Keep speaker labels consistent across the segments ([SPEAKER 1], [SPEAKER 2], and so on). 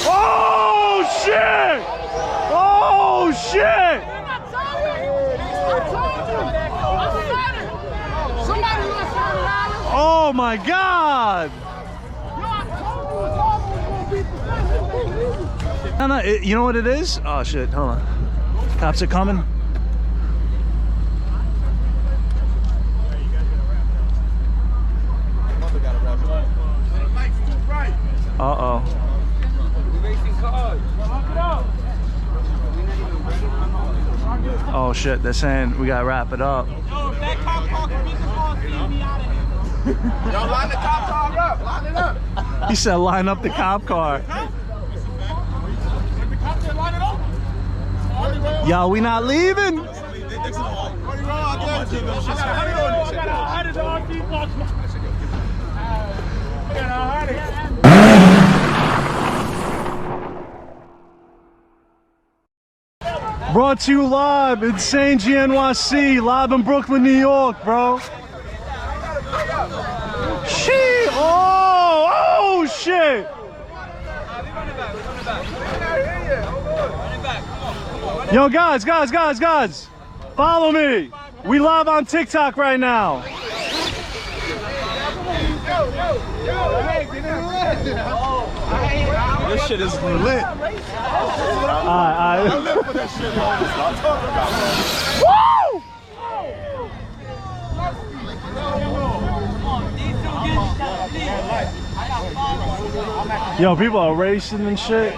[SPEAKER 1] Oh shit! Oh shit! Oh my God! No, you know what it is? Oh shit, hold on. Cops are coming. Uh-oh. Oh shit, they're saying we gotta wrap it up.
[SPEAKER 2] Yo, if that cop car can make the call, see me out of here. Yo, line the cop car up, line it up.
[SPEAKER 1] He said line up the cop car. Yo, we not leaving. Brought to you live, InsaneGnyc, live in Brooklyn, New York, bro. Shit! Oh shit! Yo, guys, follow me. We live on TikTok right now.
[SPEAKER 3] This shit is lit.
[SPEAKER 1] I
[SPEAKER 3] live for that shit, bro. Stop talking about
[SPEAKER 1] it. Yo, people are racing and shit.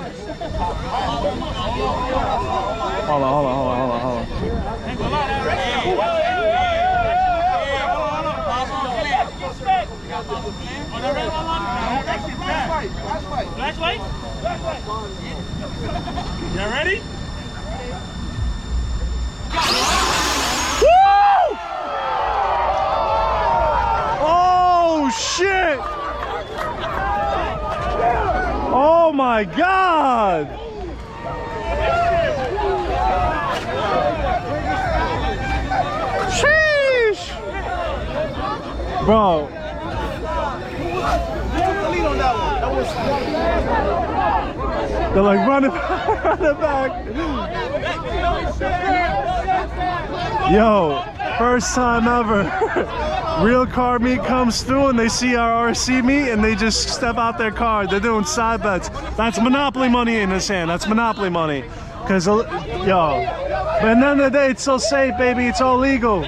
[SPEAKER 1] Hold on.
[SPEAKER 2] Flashlight? You ready?
[SPEAKER 1] Woo! Oh shit! Oh my God! Sheesh! Bro. They're like running back. Yo, first time ever. Real car meet comes through and they see our RC meet and they just step out their car. They're doing side bets. That's monopoly money in his hand. That's monopoly money. Cause yo, but at the end of the day, it's so safe, baby. It's all legal.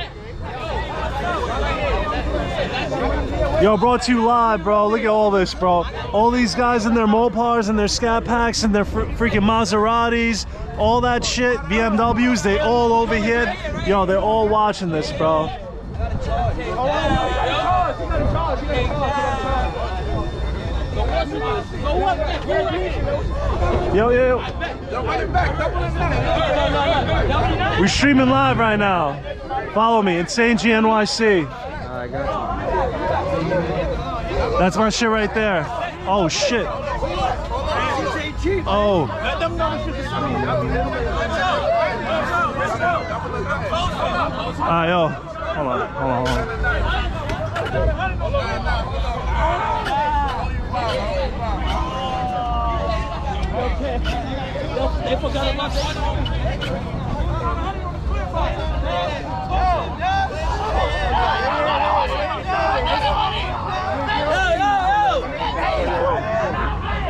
[SPEAKER 1] Yo, brought to you live, bro. Look at all this, bro. All these guys in their Mopars and their Scat Packs and their freaking Maseratis, all that shit, BMWs, they all over here. Yo, they're all watching this, bro. Yo. We're streaming live right now. Follow me, InsaneGnyc.
[SPEAKER 3] I got you.
[SPEAKER 1] That's my shit right there. Oh shit. Oh. Alright, yo. Hold on.
[SPEAKER 2] They forgot about that.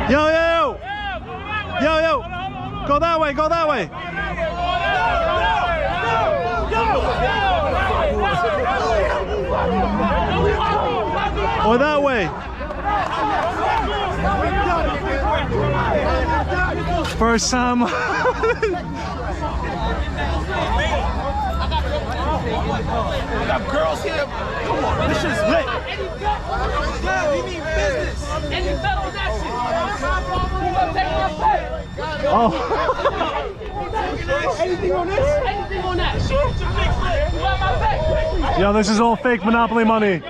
[SPEAKER 1] Yo. Go that way. Or that way. First time.
[SPEAKER 2] We got girls here. Come on, this shit's lit. Yeah, we mean business. And you bet on that shit. You gonna take my pay?
[SPEAKER 1] Oh.
[SPEAKER 2] Anything on this? Anything on that? You got my pay.
[SPEAKER 1] Yo, this is all fake monopoly money.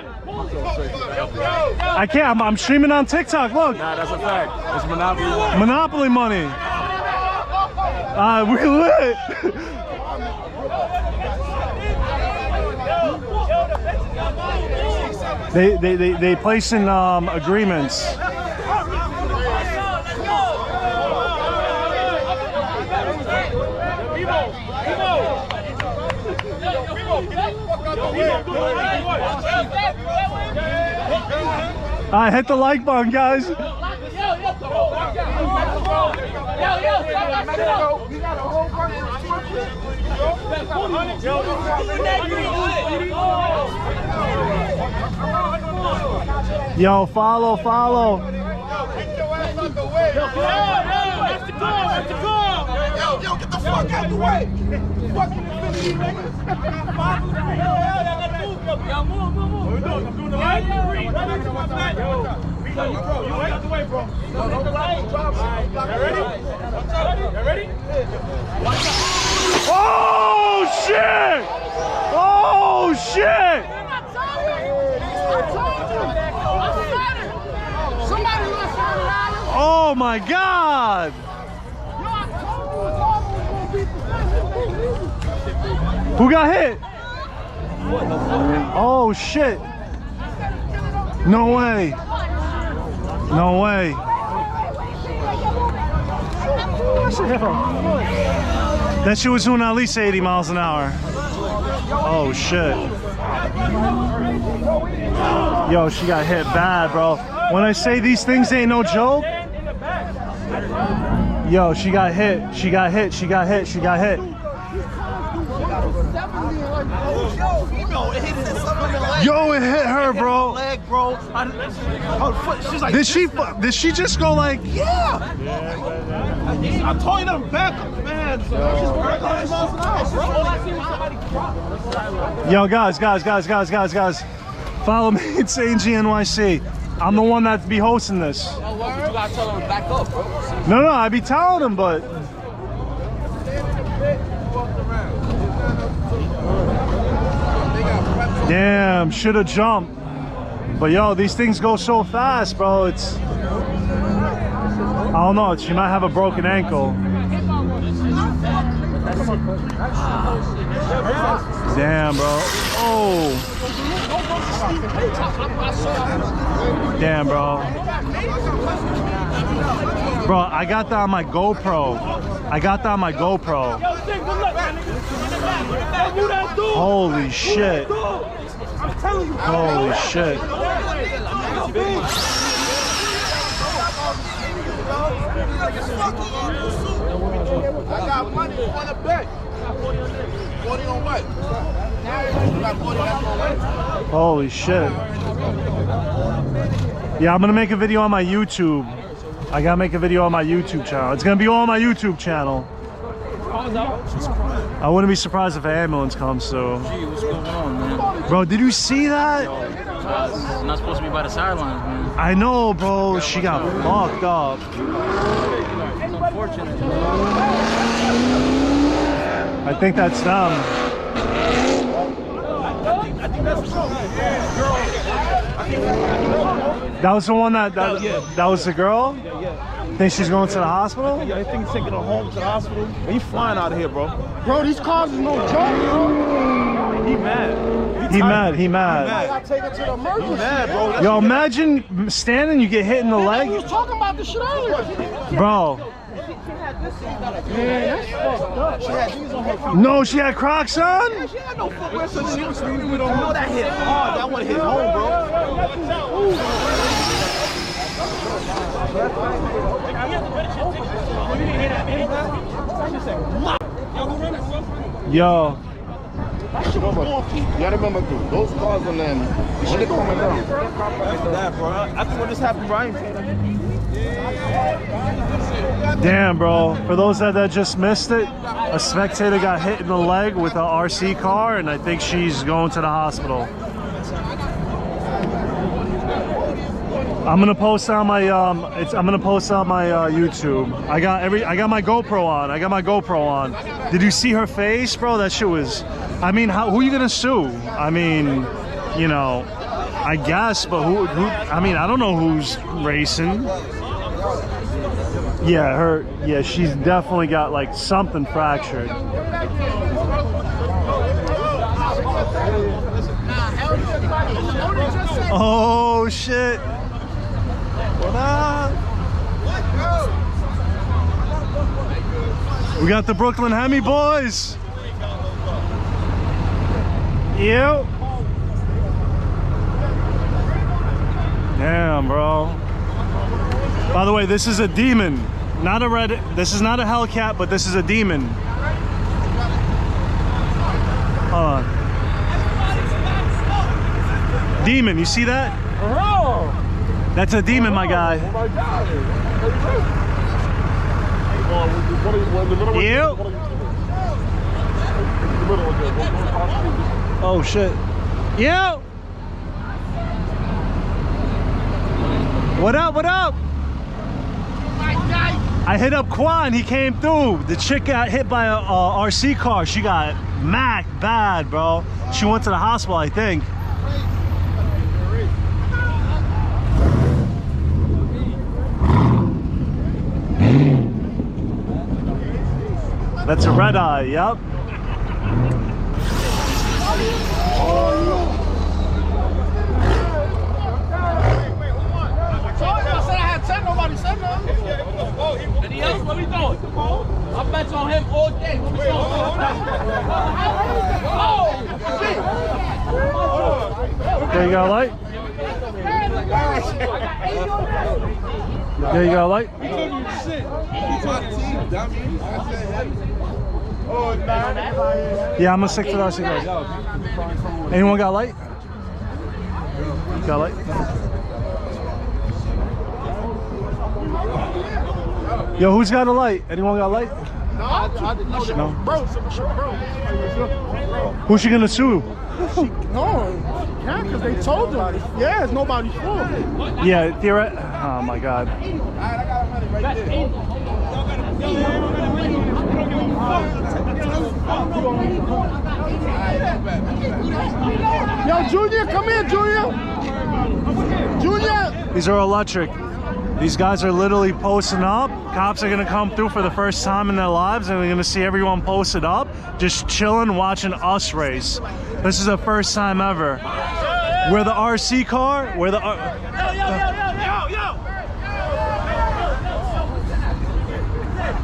[SPEAKER 1] I can't. I'm streaming on TikTok. Look.
[SPEAKER 3] Nah, that's a fact. It's monopoly money.
[SPEAKER 1] Monopoly money. We lit. They place in agreements. All right, hit the like button, guys. Yo, follow.
[SPEAKER 2] Yo, get the fuck out the way. Fucking Infinity, nigga. Yo, move. What you doing? I'm doing the right. You out the way, bro. You ready?
[SPEAKER 1] Oh shit! Oh shit! Oh my God! Who got hit? Oh shit! No way! No way! That shit was doing at least 80 miles an hour. Oh shit! Yo, she got hit bad, bro. When I say these things ain't no joke. Yo, she got hit. Yo, it hit her, bro.
[SPEAKER 2] Leg, bro. Her foot. She's like,
[SPEAKER 1] Did she just go like?
[SPEAKER 2] yeah. I told you to back up, man. She's working 100 miles an hour, bro. All I see was somebody drop.
[SPEAKER 1] Yo, guys. Follow me, InsaneGnyc. I'm the one that be hosting this.
[SPEAKER 2] You gotta tell them to back up, bro.
[SPEAKER 1] No, I be telling them, but. Damn, shoulda jumped. But yo, these things go so fast, bro. It's. I don't know. She might have a broken ankle. Damn, bro. Oh. Damn, bro. Bro, I got that on my GoPro. Holy shit. Holy shit.
[SPEAKER 2] I got money on the bet. 40 on what? You got 40 on what?
[SPEAKER 1] Holy shit. Yeah, I'm gonna make a video on my YouTube. I gotta make a video on my YouTube channel. It's gonna be all on my YouTube channel. I wouldn't be surprised if an ambulance comes, so.
[SPEAKER 4] Gee, what's going on, man?
[SPEAKER 1] Bro, did you see that?
[SPEAKER 4] I'm not supposed to be by the sidelines, man.
[SPEAKER 1] I know, bro. She got fucked up.
[SPEAKER 4] It's unfortunate.
[SPEAKER 1] I think that's them. That was the one that was the girl? Think she's going to the hospital?
[SPEAKER 2] Yeah, I think he's taking her home to the hospital. And you flying out of here, bro. Bro, these cars is no joke, bro. He mad.
[SPEAKER 1] He mad.
[SPEAKER 2] I gotta take her to the emergency. He mad, bro.
[SPEAKER 1] Yo, imagine standing, you get hit in the leg.
[SPEAKER 2] We was talking about this shit earlier.
[SPEAKER 1] Bro.
[SPEAKER 2] Man, that's fucked up. She had these on her feet.
[SPEAKER 1] No, she had Crocs on?
[SPEAKER 2] Yeah, she had no footwear, so she was screaming. We don't know that hit hard. That one hit home, bro.
[SPEAKER 1] Yo.
[SPEAKER 2] You gotta remember, dude, those cars on them, when they coming down. That, bro. I think when this happened, Brian.
[SPEAKER 1] Damn, bro. For those that just missed it, a spectator got hit in the leg with an RC car, and I think she's going to the hospital. I'm gonna post on my YouTube. I got my GoPro on. Did you see her face, bro? That shit was. I mean, who are you gonna sue? I mean, you know, I guess, but who? I mean, I don't know who's racing. Yeah, yeah, she's definitely got like something fractured.
[SPEAKER 2] Nah, hell, just say
[SPEAKER 1] Oh shit. What up? We got the Brooklyn Hemi boys. Ew. Damn, bro. By the way, this is a demon. Not a red. This is not a Hellcat, but this is a demon. Hold on. Demon, you see that? That's a demon, my guy. You? Oh shit. You? What up? What up? I hit up Quan. He came through. The chick got hit by a RC car. She got macked bad, bro. She went to the hospital, I think. That's a red eye, yep.
[SPEAKER 2] Nobody said nothing. Any else? What we doing? I bet on him all day. What we doing? Oh, shit.
[SPEAKER 1] There you go, light. There you go, light. Yeah, I'm gonna stick to that cigar. Anyone got light? Got light? Yo, who's got a light? Anyone got a light? No.
[SPEAKER 2] Bro.
[SPEAKER 1] Who's she gonna sue?
[SPEAKER 2] No, she can't because they told her. Yeah, it's nobody's fault.
[SPEAKER 1] Yeah, theoretically. Oh my god.
[SPEAKER 2] Yo, Junior, come here, Junior. Junior.
[SPEAKER 1] These are electric. These guys are literally posting up. Cops are gonna come through for the first time in their lives and we're gonna see everyone posted up, just chilling, watching us race. This is the first time ever. We're the RC car, we're the...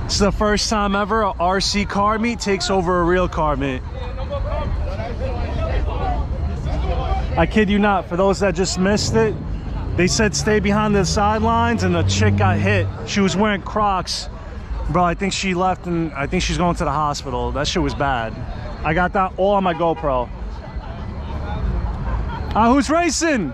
[SPEAKER 1] It's the first time ever a RC car meet takes over a real car meet. I kid you not, for those that just missed it, they said stay behind the sidelines and the chick got hit. She was wearing Crocs. Bro, I think she left and I think she's going to the hospital. That shit was bad. I got that all on my GoPro. Who's racing?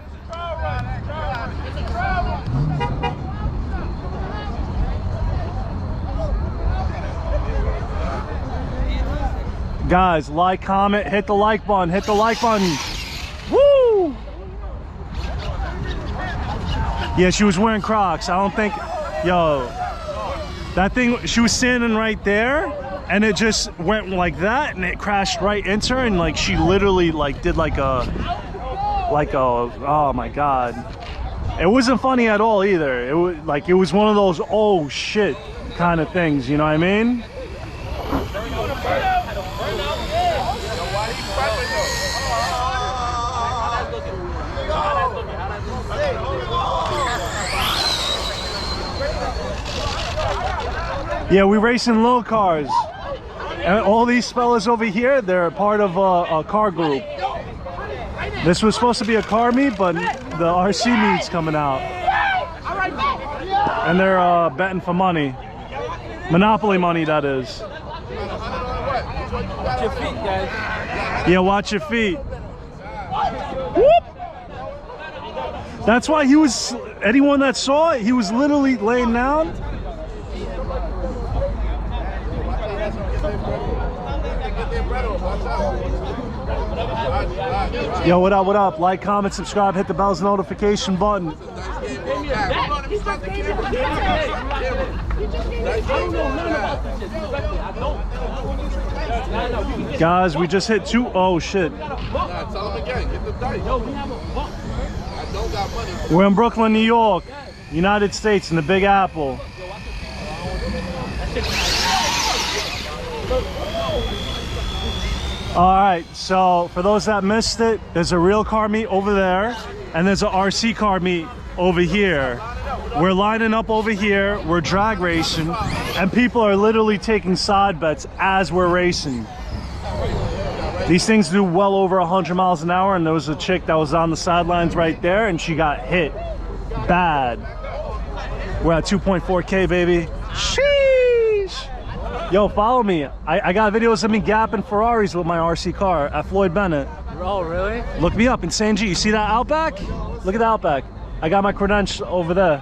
[SPEAKER 1] Guys, like, comment, hit the like button, hit the like button. Woo! Yeah, she was wearing Crocs. I don't think, yo, that thing, she was standing right there and it just went like that and it crashed right into her and like she literally like did like a, oh my God. It wasn't funny at all either. It was like, it was one of those, oh shit kind of things, you know what I mean? Yeah, we racing little cars. And all these fellas over here, they're part of a car group. This was supposed to be a car meet, but the RC meet's coming out. And they're betting for money. Monopoly money, that is.
[SPEAKER 4] Watch your feet, guys.
[SPEAKER 1] Yeah, watch your feet. Whoop! That's why he was, anyone that saw it, he was literally laying down. Yo, what up, what up? Like, comment, subscribe, hit the bell's notification button. Guys, we just hit two. Oh shit. We're in Brooklyn, New York, United States, in the Big Apple. All right, so for those that missed it, there's a real car meet over there. and there's an RC car meet over here. We're lining up over here, we're drag racing, and people are literally taking side bets as we're racing. These things do well over 100 miles an hour, and there was a chick that was on the sidelines right there, and she got hit bad. We're at 2.4K, baby. Sheesh! Yo, follow me. I got videos of me gapping Ferraris with my RC car at Floyd Bennett.
[SPEAKER 4] Oh, really?
[SPEAKER 1] Look me up, InsaneGnyc. You see that Outback? Look at the Outback. I got my credentials over there.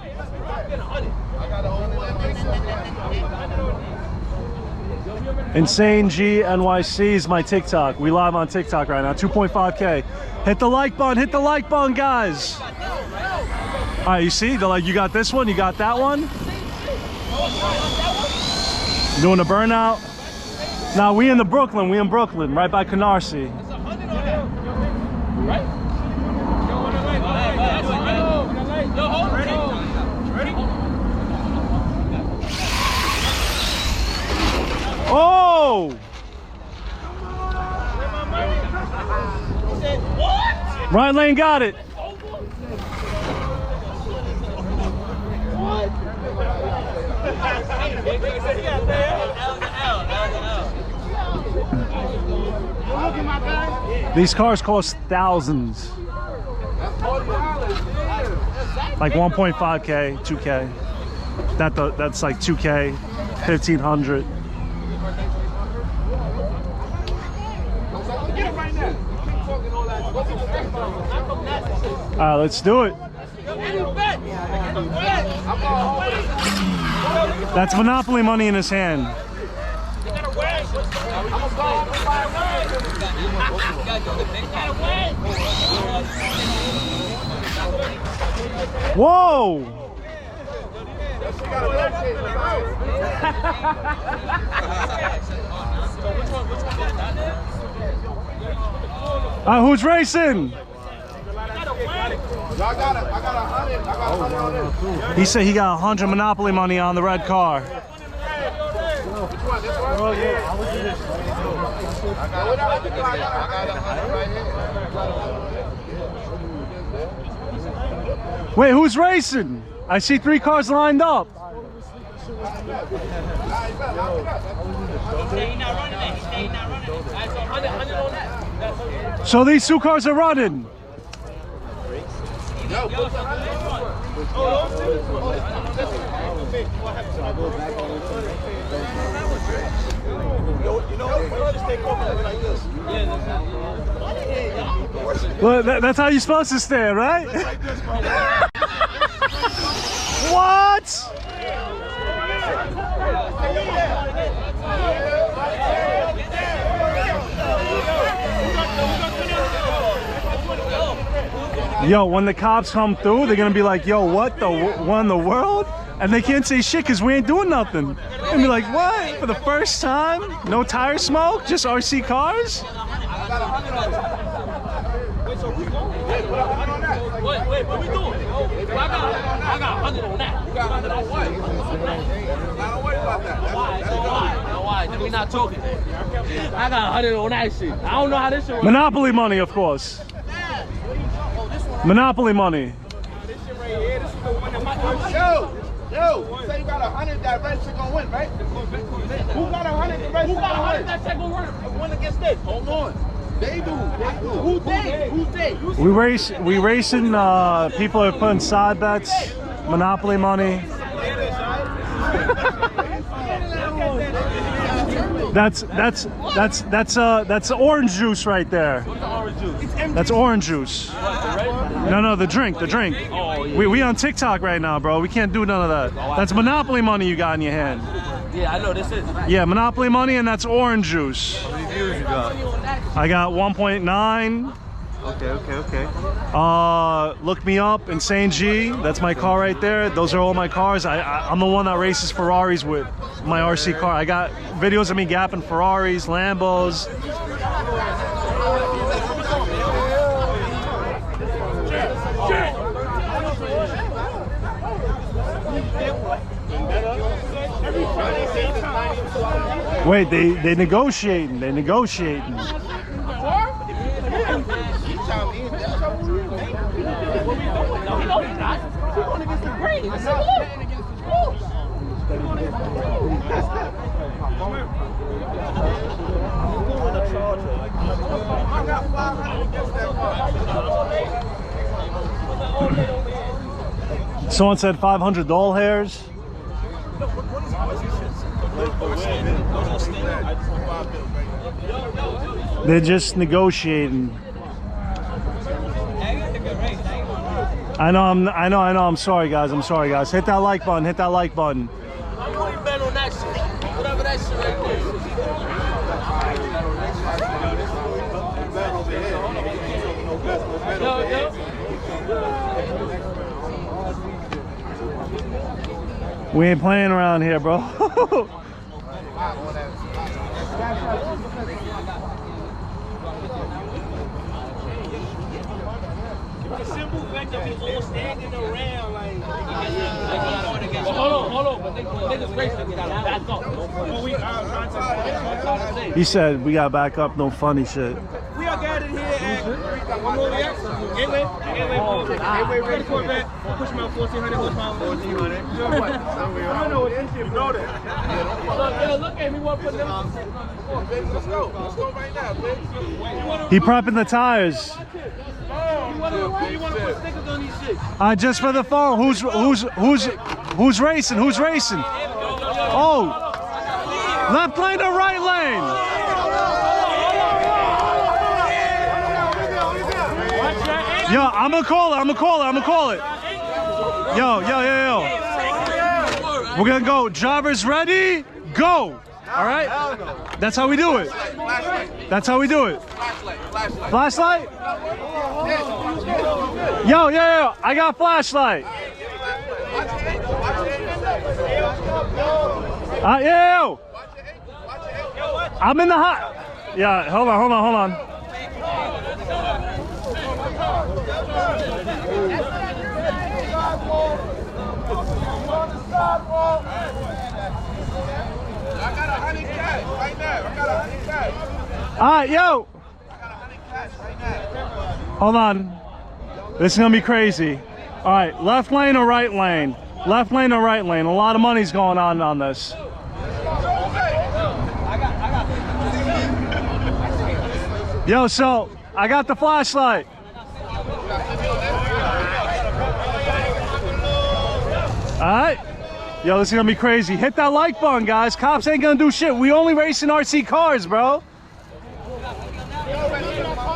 [SPEAKER 1] InsaneGnyc is my TikTok. We live on TikTok right now. 2.5K. Hit the like button, guys. All right, you see, they're like, you got this one, you got that one. Doing a burnout. Now we in Brooklyn, right by Canarsie. Oh! Right lane got it. These cars cost thousands. Like 1.5K, 2K. That's like 2K, 1,500. All right, let's do it. That's Monopoly money in his hand. Whoa! Who's racing?
[SPEAKER 3] I got 100.
[SPEAKER 1] He said he got 100 Monopoly money on the red car.
[SPEAKER 3] Oh, yeah. I got 100 right here.
[SPEAKER 1] Wait, who's racing? I see 3 cars lined up. So these 2 cars are running. Well, that's how you're supposed to stand, right? What? Yo, when the cops come through, they're gonna be like, yo, what in the world? And they can't say shit because we ain't doing nothing. And be like, what? For the first time? No tire smoke? Just RC cars?
[SPEAKER 2] Wait, what we doing? I got 100 on that. You got 100 on what? Don't worry about that. Why? Then we not talking. I got 100 on that shit. I don't know how this shit works.
[SPEAKER 1] Monopoly money, of course. Monopoly money.
[SPEAKER 3] Yo, you say you got 100, that red shit gonna win, right? Who got 100, the red shit gonna win?
[SPEAKER 2] That shit gonna win against this.
[SPEAKER 3] Hold on. They do. Who's they?
[SPEAKER 1] We racing, people are putting side bets, Monopoly money. That's orange juice right there. That's orange juice. No, the drink. We on TikTok right now, bro. We can't do none of that. That's Monopoly money you got in your hand.
[SPEAKER 2] Yeah, I know this is.
[SPEAKER 1] Yeah, Monopoly money, and that's orange juice.
[SPEAKER 3] How many views you got?
[SPEAKER 1] I got 1.9.
[SPEAKER 3] Okay.
[SPEAKER 1] Look me up, InsaneGnyc. That's my car right there. Those are all my cars. I'm the one that races Ferraris with my RC car. I got videos of me gapping Ferraris, Lambos. Wait, they negotiating. They negotiating.
[SPEAKER 2] No, he's not. He's going against the grain. He's look.
[SPEAKER 3] I got 500 against that one.
[SPEAKER 1] Someone said 500 doll hairs. They're just negotiating. I know. I'm sorry, guys. I'm sorry, guys. Hit that like button. Hit that like button.
[SPEAKER 2] I'm going to bet on that shit. Whatever that shit right there.
[SPEAKER 1] We ain't playing around here, bro.
[SPEAKER 5] The simple fact that we all standing around like.
[SPEAKER 2] Hold on. But niggas racing. We gotta back up.
[SPEAKER 1] He said we gotta back up. No funny shit.
[SPEAKER 5] We are gathered here at Gateway ready for that. Push my 1400 horsepower. 1400. You know what? I don't know what this shit. You know that.
[SPEAKER 2] Look at me. What put them?
[SPEAKER 3] Let's go. Let's go right now, bitch.
[SPEAKER 1] He prepping the tires.
[SPEAKER 5] You want to put stickers on these shit?
[SPEAKER 1] Just for the phone. Who's racing? Who's racing? Oh, left lane or right lane? Yo, I'm gonna call it. Yo. We're gonna go. Drivers ready? Go. All right. That's how we do it. Flashlight? Yo. I got flashlight. Yo. I'm in the hot. Yeah. Hold on.
[SPEAKER 3] I got 100 cash right now.
[SPEAKER 1] All right, yo.
[SPEAKER 3] I got 100 cash right now.
[SPEAKER 1] Hold on. This is gonna be crazy. All right, left lane or right lane? Left lane or right lane? A lot of money's going on this. Yo, so I got the flashlight. All right. Yo, this is gonna be crazy. Hit that like button, guys. Cops ain't gonna do shit. We only racing RC cars, bro.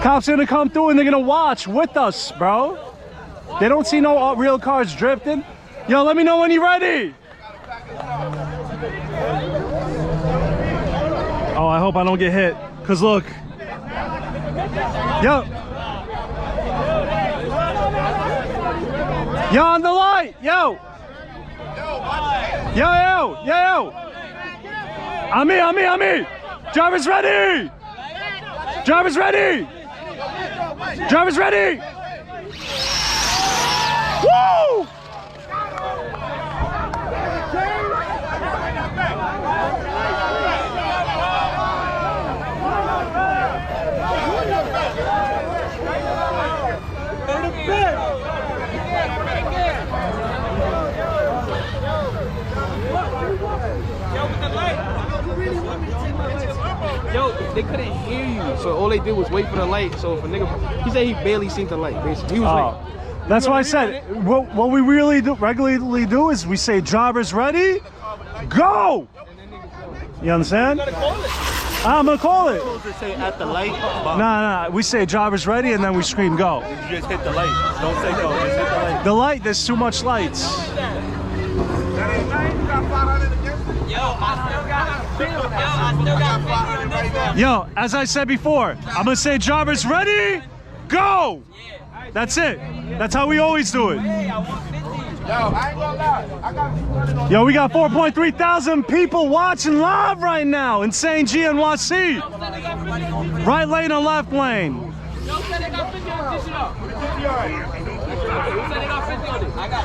[SPEAKER 1] Cops gonna come through and they're gonna watch with us, bro. They don't see no real cars drifting. Yo, let me know when you're ready. Oh, I hope I don't get hit. Cause look. Yo. Yo, on the light. Yo. Yo. I'm me. Drivers ready. Woo!
[SPEAKER 5] Yo, they couldn't hear you, so all they did was wait for the light. So if a nigga, he said he barely seen the light. Basically, he was waiting.
[SPEAKER 1] That's why I said what we really regularly do is we say drivers ready, go. You understand? I'm gonna call it.
[SPEAKER 6] To say at the light.
[SPEAKER 1] Nah. We say drivers ready and then we scream go.
[SPEAKER 6] You just hit the light. Don't say go. Just hit the light.
[SPEAKER 1] The light, there's too much lights.
[SPEAKER 3] That ain't nice. You got 500 against it.
[SPEAKER 2] Yo, I still got
[SPEAKER 3] 500 right now.
[SPEAKER 1] Yo, as I said before, I'm gonna say drivers ready, go. That's it. That's how we always do it.
[SPEAKER 3] Yo, I ain't gonna lie. I got 200 on.
[SPEAKER 1] Yo, we got 4.3 thousand people watching live right now. InsaneGnyc. Right lane or left lane?
[SPEAKER 2] Yo, said they got 50 on this shit up. Who said they got 50 on it? I got.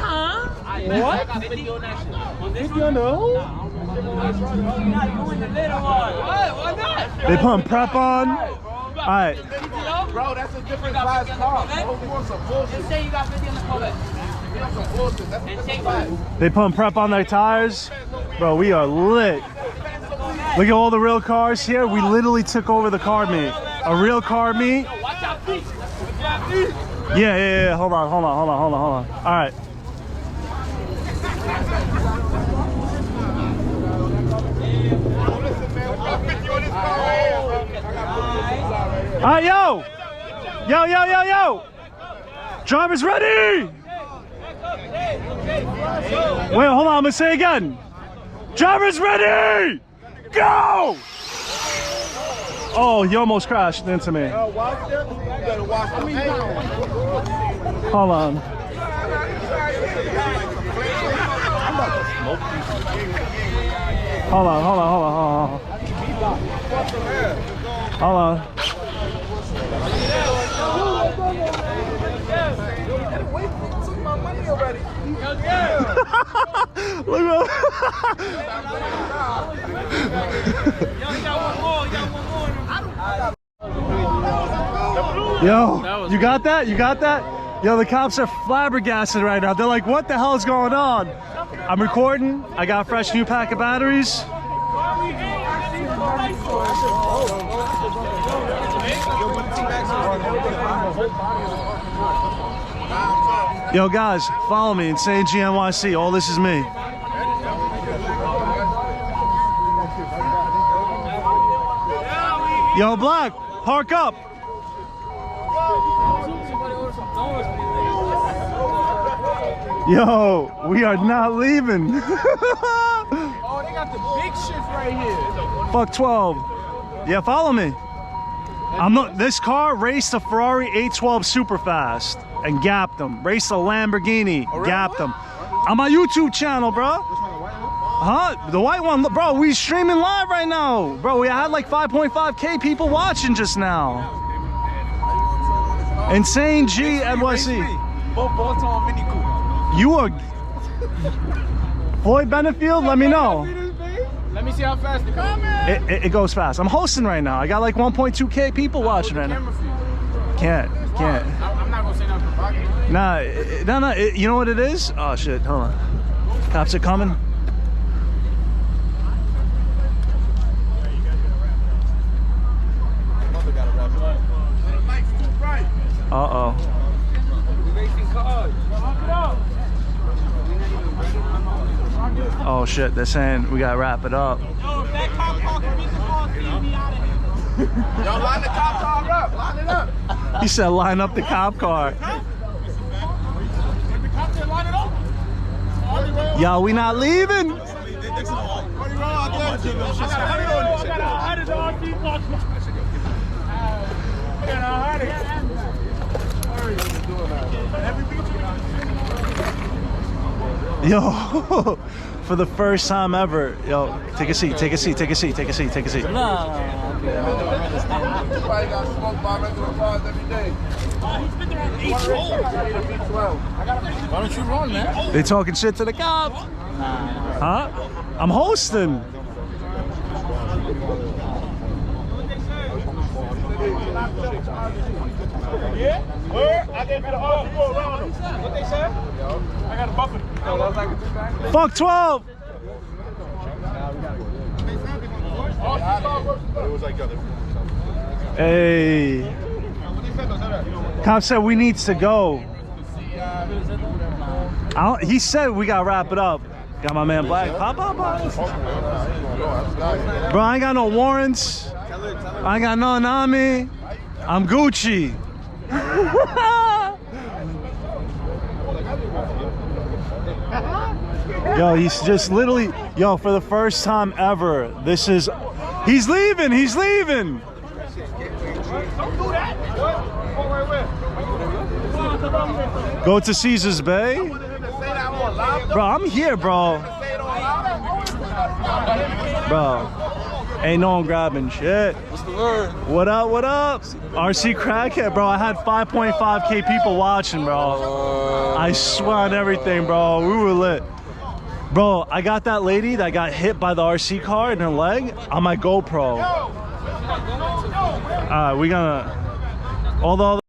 [SPEAKER 2] What? I got 50 on that shit. On this 50 on the who? You're not doing the little one. What? Why not?
[SPEAKER 1] They putting prep on. All right.
[SPEAKER 3] Bro, that's a different class car. Bro. You want some bullshit.
[SPEAKER 2] Just say you got 50 on the Corvette.
[SPEAKER 1] They putting prep on their tires. Bro, we are lit. Look at all the real cars here. We literally took over the car meet. A real car meet. Yeah. Hold on. All right. All right, yo. Driver's ready. Wait, hold on. I'm gonna say it again. Driver's ready. Go. Oh, he almost crashed into me. Hold on. Hold on. Hold on. Look at Yo, you got that? You got that? Yo, the cops are flabbergasted right now. They're like, what the hell is going on? I'm recording. I got a fresh new pack of batteries. Yo, guys, follow me. InsaneGnyc. All this is me. Yo, Black, park up. Yo, we are not leaving.
[SPEAKER 5] Oh, they got the big shit right here.
[SPEAKER 1] Fuck 12. Yeah, follow me. I'm not. This car raced a Ferrari 812 super fast and gapped them. Raced a Lamborghini, gapped them. On my YouTube channel, bro. Huh? The white one, bro. We streaming live right now, bro. We had like 5.5K people watching just now. InsaneGnyc.
[SPEAKER 5] Both on Mini Coupe.
[SPEAKER 1] You are Floyd Benefield. Let me know.
[SPEAKER 5] Let me see how fast it goes.
[SPEAKER 1] It goes fast. I'm hosting right now. I got like 1.2K people watching right now. Can't.
[SPEAKER 5] I'm not gonna say nothing provocative.
[SPEAKER 1] Nah. You know what it is? Oh shit. Hold on. Cops are coming. Uh-oh. Oh shit, they're saying we gotta wrap it up.
[SPEAKER 3] Yo, line the cop car up. Line it up.
[SPEAKER 1] He said line up the cop car. Yo, we not leaving. Yo, for the first time ever, yo, take a seat.
[SPEAKER 4] No.
[SPEAKER 3] Everybody got smoked by regular cars every day.
[SPEAKER 4] Why don't you run, man?
[SPEAKER 1] They talking shit to the cop. Huh? I'm hosting.
[SPEAKER 5] Yeah? Where? I gave you the offer to go around them. What they said? I got a buffer.
[SPEAKER 1] Fuck 12. Hey. Cop said we needs to go. He said we gotta wrap it up. Got my man Black. Pop. Bro, I ain't got no warrants. I ain't got nothing on me. I'm Gucci. Yo, he's just literally, yo, for the first time ever, this is, he's leaving. Go to Caesar's Bay. Bro, I'm here, bro. Bro, ain't no one grabbing shit.
[SPEAKER 4] What's the word?
[SPEAKER 1] What up? RC Crackhead, bro. I had 5.5K people watching, bro. I swear on everything, bro. We were lit. Bro, I got that lady that got hit by the RC car in her leg on my GoPro. Alright, we gonna... Although